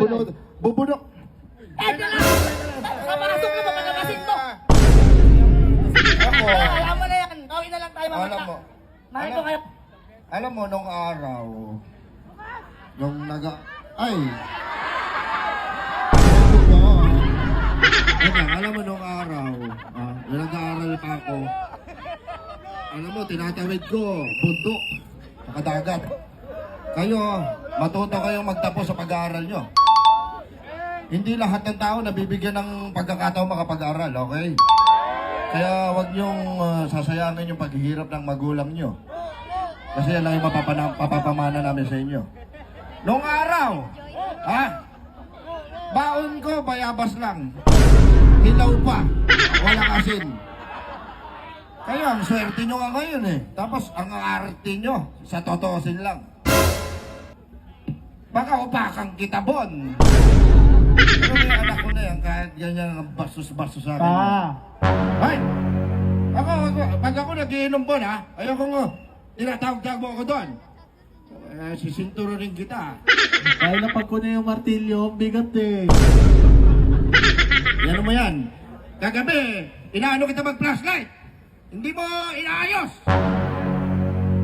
Bunod, bubunok. Eh, di lang! Kapasok ka ba pagkakasin mo? Ako, Alam mo na yan. Kawin na lang tayo mamaya. alam mo, Mahal ko kayo. alam mo, nung araw, nung ay! Alam mo, nung araw, nung nag-aaral pa ako, alam mo, tinatawid ko, bundok, nakadagat. Kayo, matuto kayong magtapos sa pag-aaral nyo. Hindi lahat ng tao nabibigyan ng pagkakataon makapag-aral, okay? Kaya wag niyong sasayangin yung paghihirap ng magulang nyo. Kasi yan lang yung mapapamana namin sa inyo. Noong araw, baon ko, bayabas lang. Hilaw pa, wala asin. Kayo, ang swerte nyo nga ngayon eh. Tapos, ang arte nyo, sa totoosin lang. Baka upakang kita, Bon. Pero may anak ko na yan, kahit ganyan ang bastos-bastos sa akin. Ay! Pag ako nagiinom, Bon, ayoko nga. Tinatawag-tawag mo ako doon. Sisinturo rin kita. Kaya na pag ko na yung martilyo, bigat eh. Yan mo yan. Kagabi, inaano kita mag-flashlight. Hindi mo inaayos.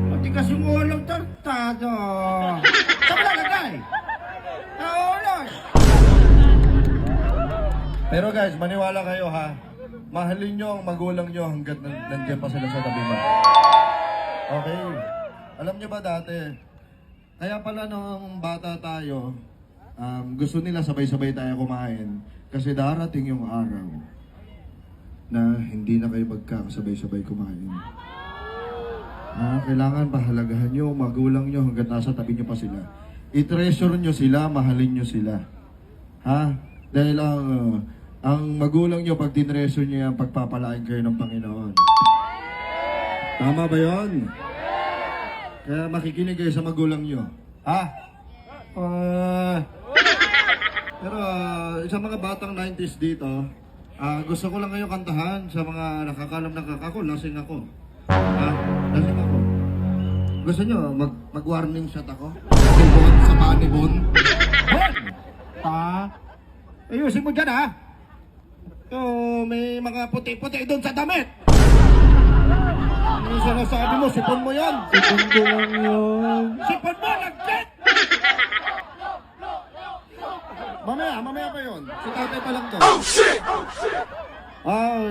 Matigas yung ulang tartado. Saan mo lalagay? Naulos. Pero guys, maniwala kayo ha. Mahalin nyo ang magulang nyo hanggat nandiyan pa sila sa tabi mo. Okay. Alam nyo ba dati, kaya pala nung bata tayo, gusto nila sabay-sabay tayo kumain. Kasi darating yung araw na hindi na kayo magkakasabay-sabay kumain. Kailangan pahalagahan nyo, magulang nyo hanggat nasa tabi nyo pa sila. I-treasure nyo sila, mahalin nyo sila. Dahil ang magulang nyo, pag tinreasure nyo yan, pagpapalain kayo ng Panginoon. Tama ba yun? Kaya makikinig kayo sa magulang nyo. Pero sa mga batang 90s dito, gusto ko lang kayo kantahan sa mga nakakalam na ako, lasing ako. Lasing ako. Gusto nyo mag-warning shot ako? Bon, sa paa ni Bon? Bon! Ayusin mo dyan may mga puti-puti doon sa damit! Ano sinasabi mo? Sipon mo yan! Sipon ko lang yun. Sipon mo! Nag-get! Mamaya pa yun. Si tatay pa lang to. Oh shit!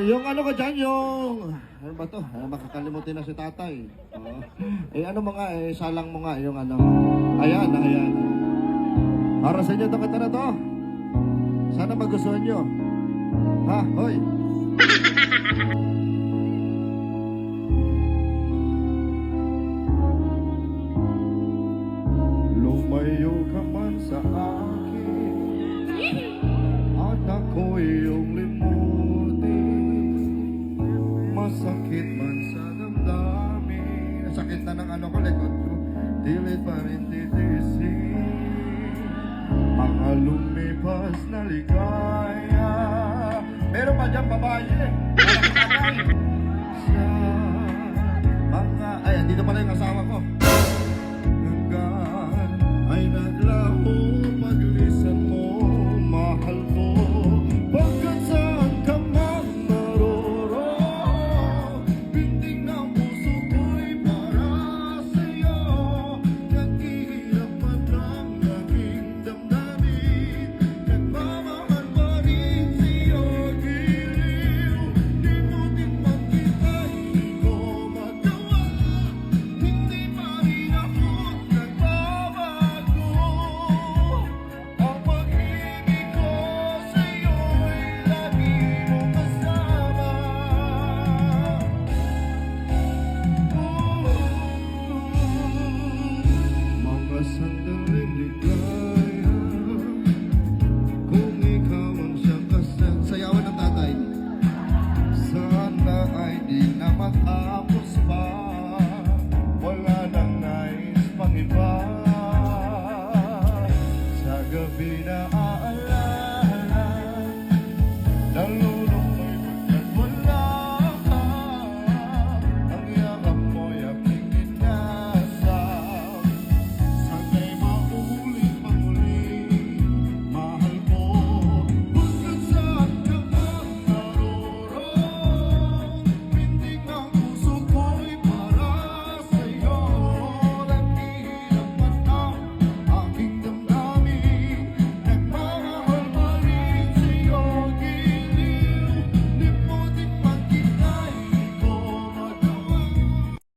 Yung ano ko dyan, ano ba to? Makakalimutin na si tatay. Ano mo nga, salang mo nga yung ano. Ayan. Para sa inyo itong kanta na to. Sana magustuhan nyo. Hoy! Lumayo ka man sa akin at ako'y iyong limutin. Masakit man sa damdamin. Sakit na ng ano ko, likod ko. Dilit pa rin titisin. Mga lumipas na ligaya. Meron pa dyan babae. Parang tatay.